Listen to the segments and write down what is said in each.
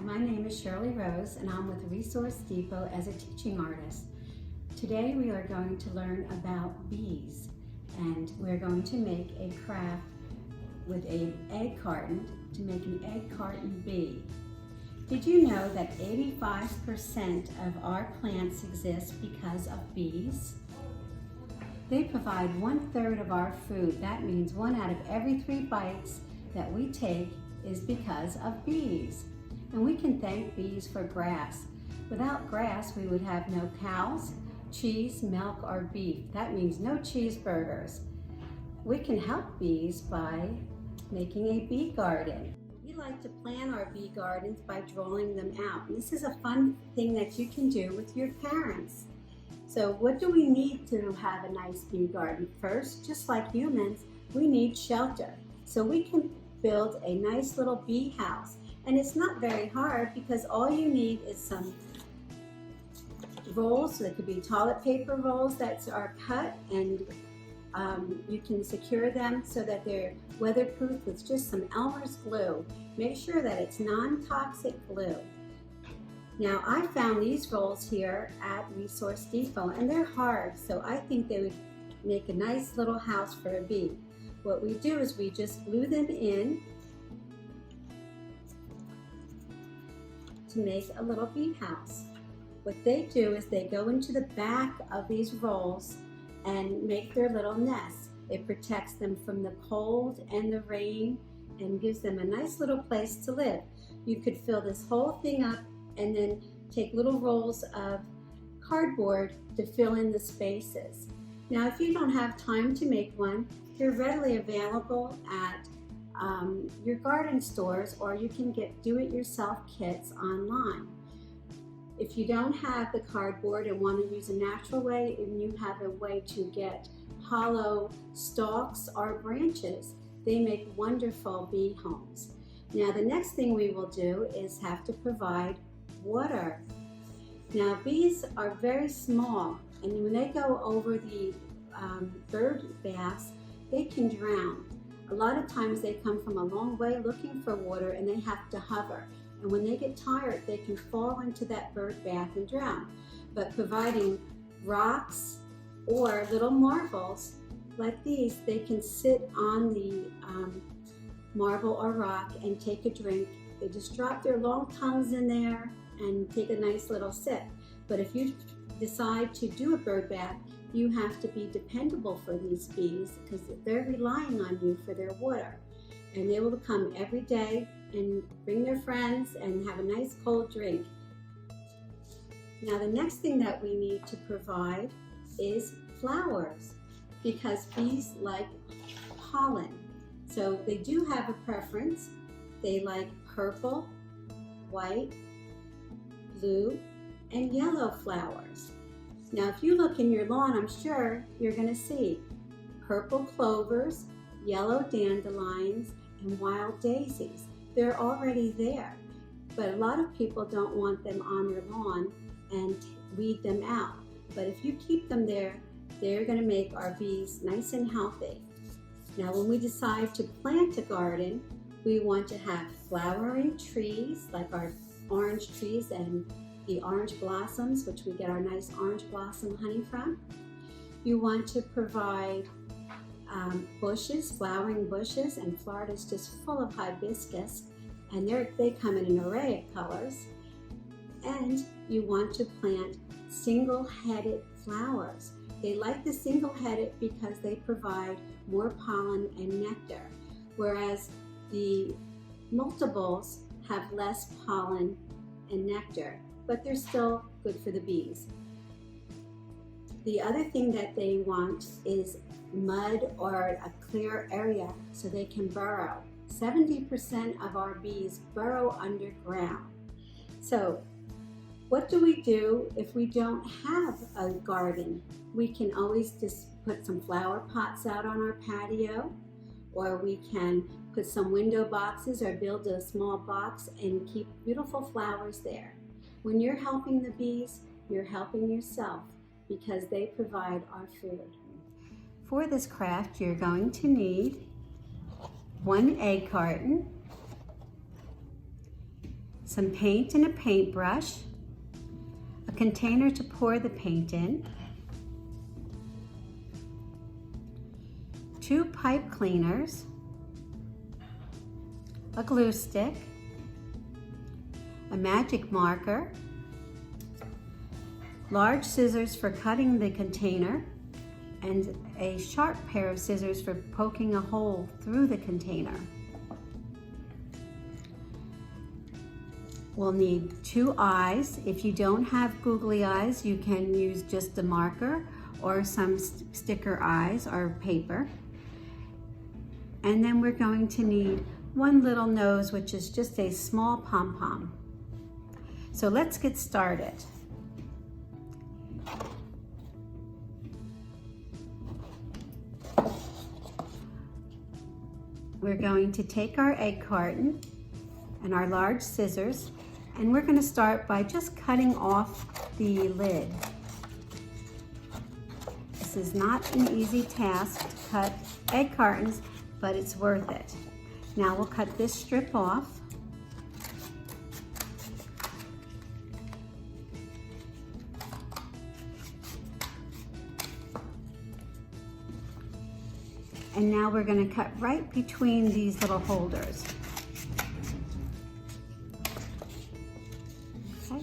my name is Shirley Rose and I'm with Resource Depot as a teaching artist. Today we are going to learn about bees, and we're going to make a craft with an egg carton to make an egg carton bee. Did you know that 85% of our plants exist because of bees? They provide 1/3 of our food. That means 1 out of every 3 bites that we take is because of bees. And we can thank bees for grass. Without grass, we would have no cows, cheese, milk, or beef. That means no cheeseburgers. We can help bees by making a bee garden. We like to plan our bee gardens by drawing them out. And this is a fun thing that you can do with your parents. So what do we need to have a nice bee garden? First, just like humans, we need shelter. So we can build a nice little bee house. And it's not very hard because all you need is some rolls. So they could be toilet paper rolls that are cut, and you can secure them so that they're weatherproof with just some Elmer's glue. Make sure that it's non-toxic glue. Now, I found these rolls here at Resource Depot, and they're hard, so I think they would make a nice little house for a bee. What we do is we just glue them in to make a little bee house. What they do is they go into the back of these rolls and make their little nests. It protects them from the cold and the rain and gives them a nice little place to live. You could fill this whole thing up and then take little rolls of cardboard to fill in the spaces. Now, if you don't have time to make one, they're readily available at your garden stores, or you can get do-it-yourself kits online. If you don't have the cardboard and want to use a natural way, and you have a way to get hollow stalks or branches, they make wonderful bee homes. Now, the next thing we will do is have to provide water. Now, bees are very small, and when they go over the bird baths, they can drown. A lot of times they come from a long way looking for water, and they have to hover. And when they get tired, they can fall into that bird bath and drown. But providing rocks or little marbles like these, they can sit on the marble or rock and take a drink. They just drop their long tongues in there and take a nice little sip. But if you decide to do a bird bath, you have to be dependable for these bees because they're relying on you for their water. And they will come every day and bring their friends and have a nice cold drink. Now, the next thing that we need to provide is flowers, because bees like pollen. So they do have a preference. They like purple, white, blue, and yellow flowers. Now, if you look in your lawn, I'm sure you're going to see purple clovers, yellow dandelions, and wild daisies. They're already there, but a lot of people don't want them on their lawn and weed them out. But if you keep them there, they're going to make our bees nice and healthy. Now, when we decide to plant a garden, we want to have flowering trees like our orange trees and the orange blossoms, which we get our nice orange blossom honey from. You want to provide bushes, flowering bushes, and Florida's just full of hibiscus, and they come in an array of colors. And you want to plant single-headed flowers. They like the single-headed because they provide more pollen and nectar, whereas the multiples have less pollen and nectar, but they're still good for the bees. The other thing that they want is mud or a clear area so they can burrow. 70% of our bees burrow underground. So what do we do if we don't have a garden? We can always just put some flower pots out on our patio, or we can put some window boxes or build a small box and keep beautiful flowers there. When you're helping the bees, you're helping yourself because they provide our food. For this craft, you're going to need 1 egg carton, some paint and a paintbrush, a container to pour the paint in, 2 pipe cleaners, a glue stick, a magic marker, large scissors for cutting the container, and a sharp pair of scissors for poking a hole through the container. We'll need 2 eyes. If you don't have googly eyes, you can use just a marker or some sticker eyes or paper. And then we're going to need 1 little nose, which is just a small pom-pom. So let's get started. We're going to take our egg carton and our large scissors, and we're going to start by just cutting off the lid. This is not an easy task to cut egg cartons, but it's worth it. Now we'll cut this strip off. And now we're going to cut right between these little holders. Okay.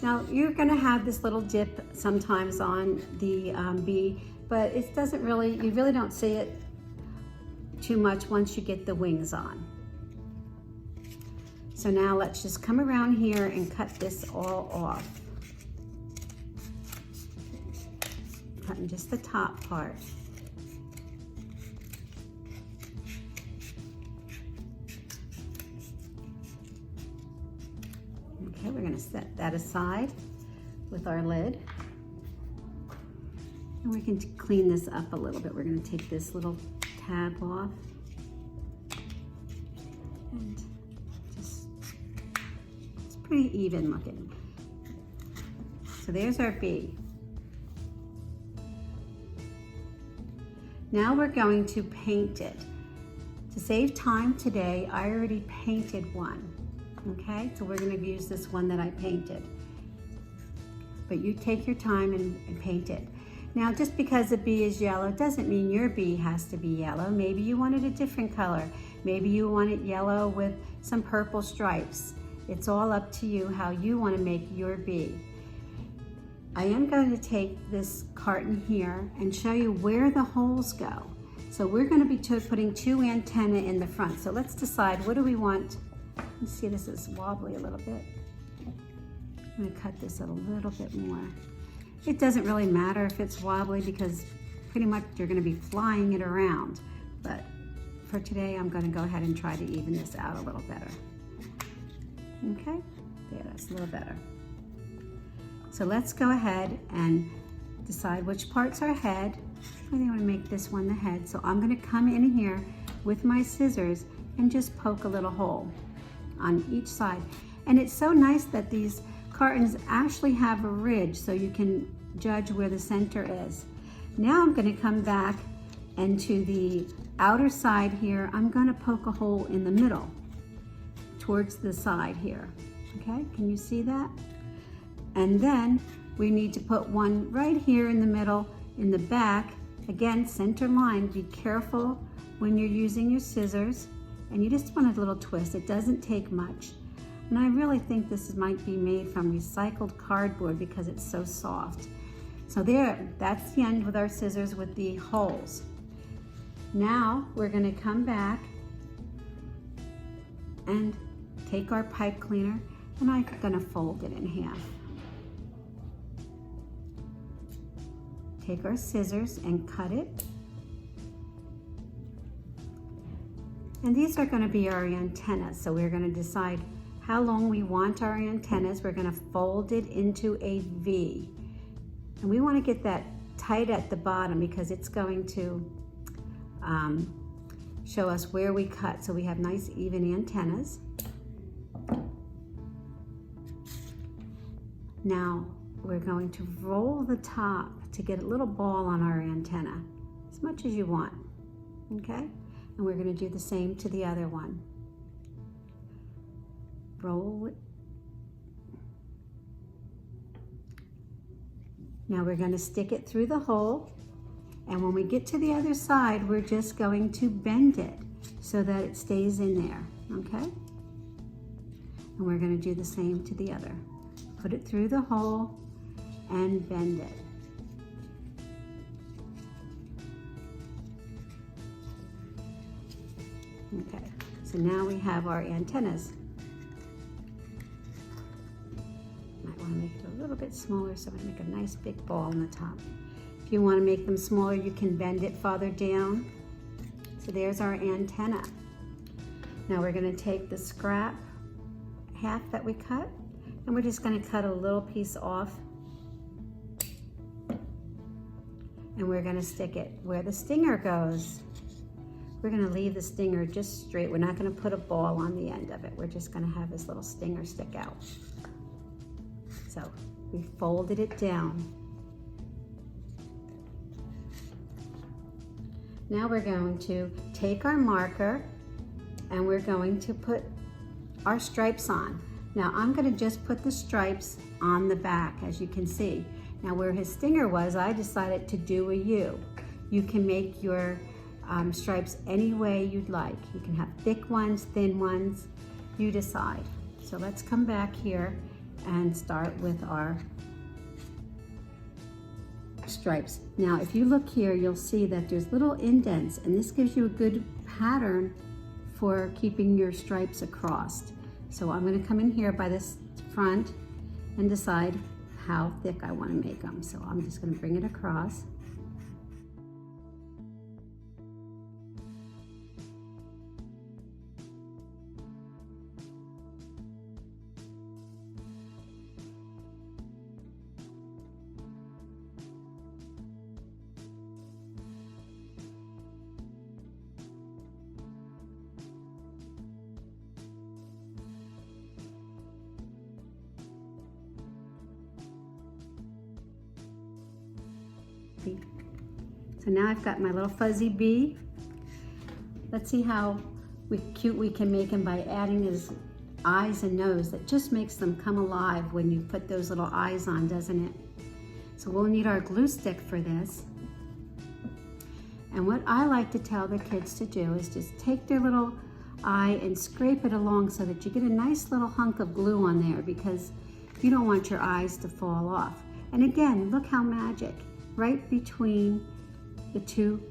Now you're going to have this little dip sometimes on the bee, but it doesn't really, you really don't see it too much once you get the wings on. So now let's just come around here and cut this all off. Cutting just the top part. Okay, we're going to set that aside with our lid. And we can clean this up a little bit. We're going to take this little tab off. And just, it's pretty even looking. So there's our bee. Now we're going to paint it. To save time today, I already painted one. Okay, so we're going to use this one that I painted. But you take your time and paint it. Now, just because the bee is yellow doesn't mean your bee has to be yellow. Maybe you want it a different color. Maybe you want it yellow with some purple stripes. It's all up to you how you want to make your bee. I am going to take this carton here and show you where the holes go. So we're going to be putting 2 antennae in the front. So let's decide, what do we want? Let's see, this is wobbly a little bit. I'm going to cut this a little bit more. It doesn't really matter if it's wobbly because pretty much you're going to be flying it around. But for today, I'm going to go ahead and try to even this out a little better. Okay, there, that's a little better. So let's go ahead and decide which part's our head. I think I want to make this one the head. So I'm going to come in here with my scissors and just poke a little hole on each side. And it's so nice that these cartons actually have a ridge so you can judge where the center is. Now I'm going to come back, and to the outer side here, I'm going to poke a hole in the middle towards the side here. Okay, can you see that? And then we need to put one right here in the middle in the back. Again, center line. Be careful when you're using your scissors, and you just want a little twist. It doesn't take much. And I really think this might be made from recycled cardboard because it's so soft. So there, that's the end with our scissors with the holes. Now we're going to come back and take our pipe cleaner, and I'm going to fold it in half. Take our scissors and cut it. And these are going to be our antennas. So we're going to decide how long we want our antennas. We're going to fold it into a V. And we want to get that tight at the bottom because it's going to show us where we cut. So we have nice even antennas. Now we're going to roll the top to get a little ball on our antenna, as much as you want, okay? And we're going to do the same to the other one. Roll it Now we're going to stick it through the hole, and when we get to the other side, we're just going to bend it so that it stays in there, okay? And we're going to do the same to the other. Put it through the hole and bend it. Okay, so now we have our antennas. Might want to make it a little bit smaller so we make a nice big ball on the top. If you want to make them smaller, you can bend it farther down. So there's our antenna. Now we're going to take the scrap half that we cut, and we're just going to cut a little piece off, and we're going to stick it where the stinger goes. We're going to leave the stinger just straight. We're not going to put a ball on the end of it. We're just going to have this little stinger stick out. So we folded it down. Now we're going to take our marker and we're going to put our stripes on. Now I'm going to just put the stripes on the back, as you can see. Now where his stinger was, I decided to do a U. You can make your stripes any way you'd like. You can have thick ones, thin ones, you decide. So let's come back here and start with our stripes. Now if you look here, you'll see that there's little indents, and this gives you a good pattern for keeping your stripes across. So I'm going to come in here by this front and decide how thick I want to make them. So I'm just going to bring it across. So now I've got my little fuzzy bee. Let's see how cute we can make him by adding his eyes and nose. That just makes them come alive when you put those little eyes on, doesn't it? So we'll need our glue stick for this. And what I like to tell the kids to do is just take their little eye and scrape it along so that you get a nice little hunk of glue on there, because you don't want your eyes to fall off. And again, look how magic. Right between the two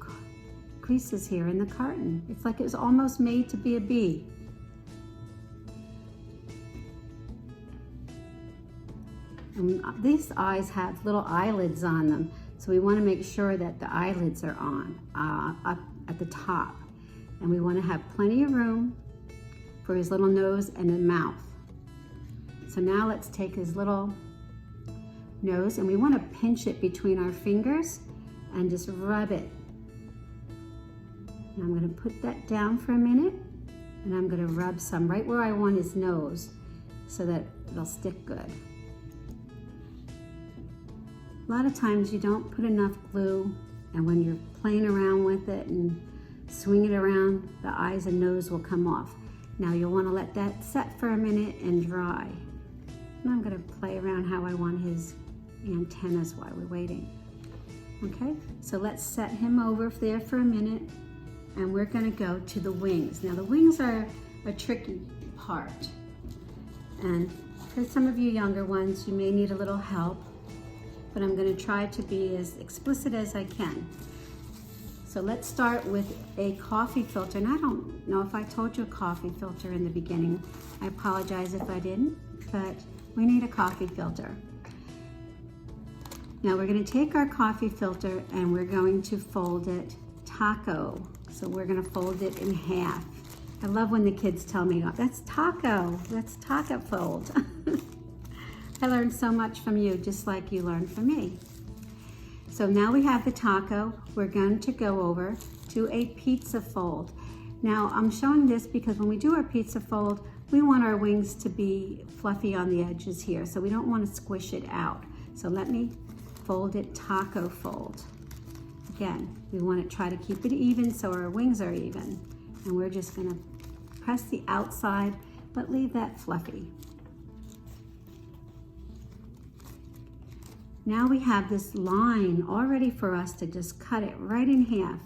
creases here in the carton. It's like it was almost made to be a bee. And these eyes have little eyelids on them, so we want to make sure that the eyelids are on, up at the top. And we want to have plenty of room for his little nose and a mouth. So now let's take his little nose, and we want to pinch it between our fingers and just rub it. And I'm going to put that down for a minute, and I'm going to rub some right where I want his nose so that it'll stick good. A lot of times you don't put enough glue, and when you're playing around with it and swing it around, the eyes and nose will come off. Now you'll want to let that set for a minute and dry. And I'm going to play around how I want his antennas while we're waiting. Okay, so let's set him over there for a minute, and we're going to go to the wings. Now the wings are a tricky part, and for some of you younger ones, you may need a little help, but I'm going to try to be as explicit as I can. So let's start with a coffee filter, and I don't know if I told you a coffee filter in the beginning. I apologize if I didn't, but we need a coffee filter. Now we're going to take our coffee filter and we're going to fold it taco. So we're going to fold it in half. I love when the kids tell me, oh, that's taco fold. I learned so much from you, just like you learned from me. So now we have the taco. We're going to go over to a pizza fold. Now I'm showing this because when we do our pizza fold, we want our wings to be fluffy on the edges here, so we don't want to squish it out. So let me fold it taco fold. Again, we want to try to keep it even so our wings are even. And we're just going to press the outside, but leave that fluffy. Now we have this line all ready for us to just cut it right in half.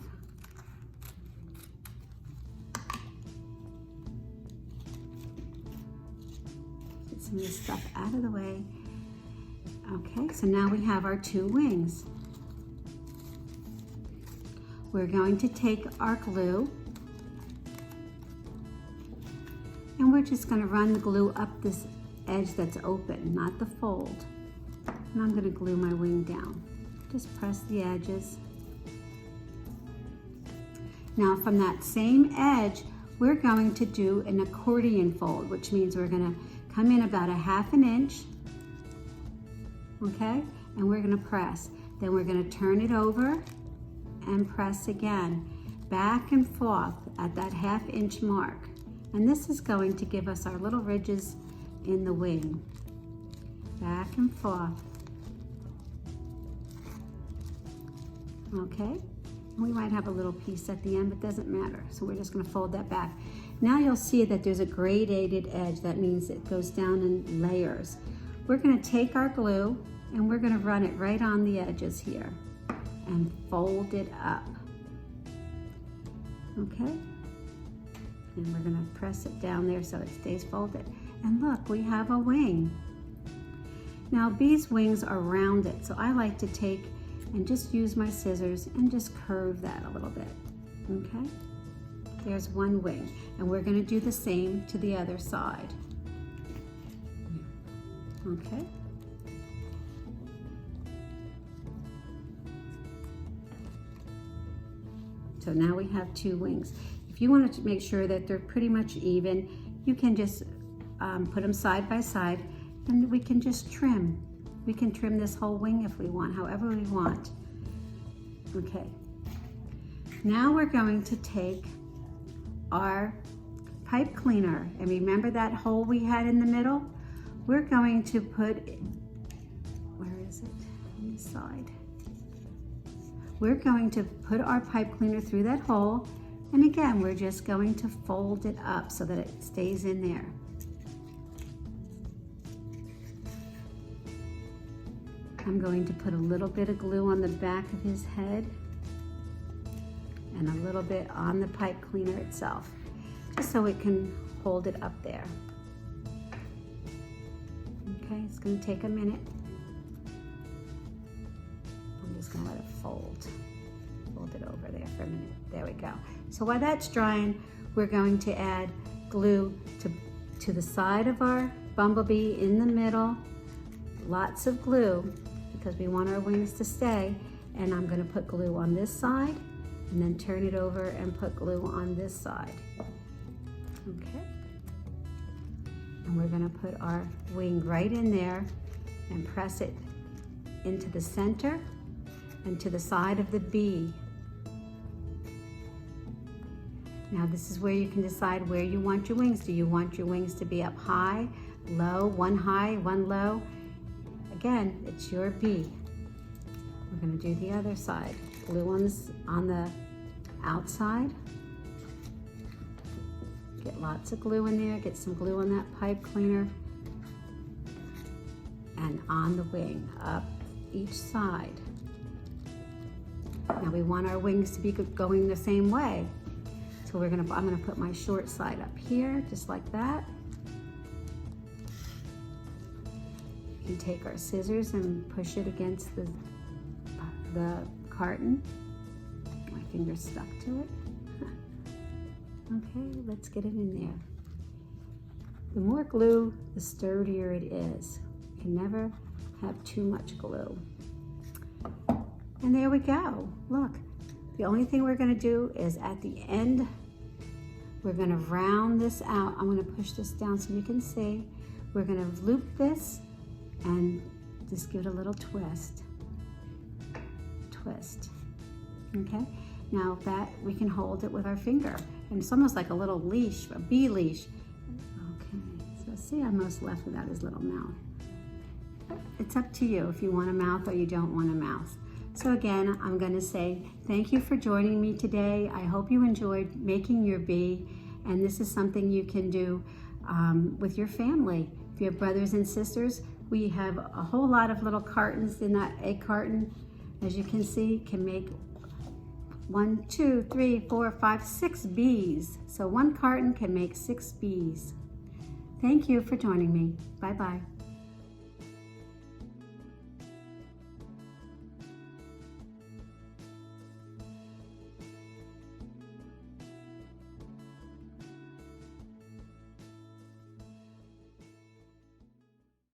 Get some of this stuff out of the way. Okay, so now we have our 2 wings. We're going to take our glue and we're just going to run the glue up this edge that's open, not the fold. And I'm going to glue my wing down. Just press the edges. Now from that same edge, we're going to do an accordion fold, which means we're going to come in about a 1/2 inch, okay? And we're going to press. Then we're going to turn it over and press again, back and forth at that 1/2 inch mark. And this is going to give us our little ridges in the wing. Back and forth. Okay, we might have a little piece at the end, but doesn't matter. So we're just going to fold that back. Now you'll see that there's a gradated edge. That means it goes down in layers. We're going to take our glue and we're going to run it right on the edges here and fold it up. Okay, and we're going to press it down there so it stays folded. And look, we have a wing. Now these wings are rounded, so I like to take and just use my scissors and just curve that a little bit, okay? There's one wing, and we're gonna do the same to the other side, okay? So now we have 2 wings. If you want to make sure that they're pretty much even, you can just put them side by side, and we can just trim. We can trim this whole wing if we want, however we want. Okay. Now we're going to take our pipe cleaner, and remember that hole we had in the middle? We're going to put, where is it? On the side. We're going to put our pipe cleaner through that hole, and again, we're just going to fold it up so that it stays in there. I'm going to put a little bit of glue on the back of his head and a little bit on the pipe cleaner itself, just so it can hold it up there. Okay, it's going to take a minute. I'm just going to let it fold. Fold it over there for a minute. There we go. So while that's drying, we're going to add glue to the side of our bumblebee in the middle. Lots of glue, because we want our wings to stay. And I'm going to put glue on this side and then turn it over and put glue on this side. Okay. And we're going to put our wing right in there and press it into the center and to the side of the bee. Now this is where you can decide where you want your wings. Do you want your wings to be up high, low, one high, one low? Again, it's your bee. We're going to do the other side. Glue on the outside. Get lots of glue in there. Get some glue on that pipe cleaner. And on the wing, up each side. Now we want our wings to be going the same way. So I'm going to put my short side up here, just like that. We take our scissors and push it against the carton. My finger's stuck to it. Okay, let's get it in there. The more glue, the sturdier it is. You can never have too much glue. And there we go. Look, the only thing we're going to do is at the end, we're going to round this out. I'm going to push this down so you can see. We're going to loop this and just give it a little twist. Twist. Okay? Now that we can hold it with our finger. And it's almost like a little leash, a bee leash. Okay, so see, I almost left without his little mouth. But it's up to you if you want a mouth or you don't want a mouth. So again, I'm going to say thank you for joining me today. I hope you enjoyed making your bee, and this is something you can do with your family. If you have brothers and sisters, We have a whole lot of little cartons in that egg carton. As you can see, can make 1, 2, 3, 4, 5, 6 bees. So one carton can make 6 bees. Thank you for joining me. Bye-bye.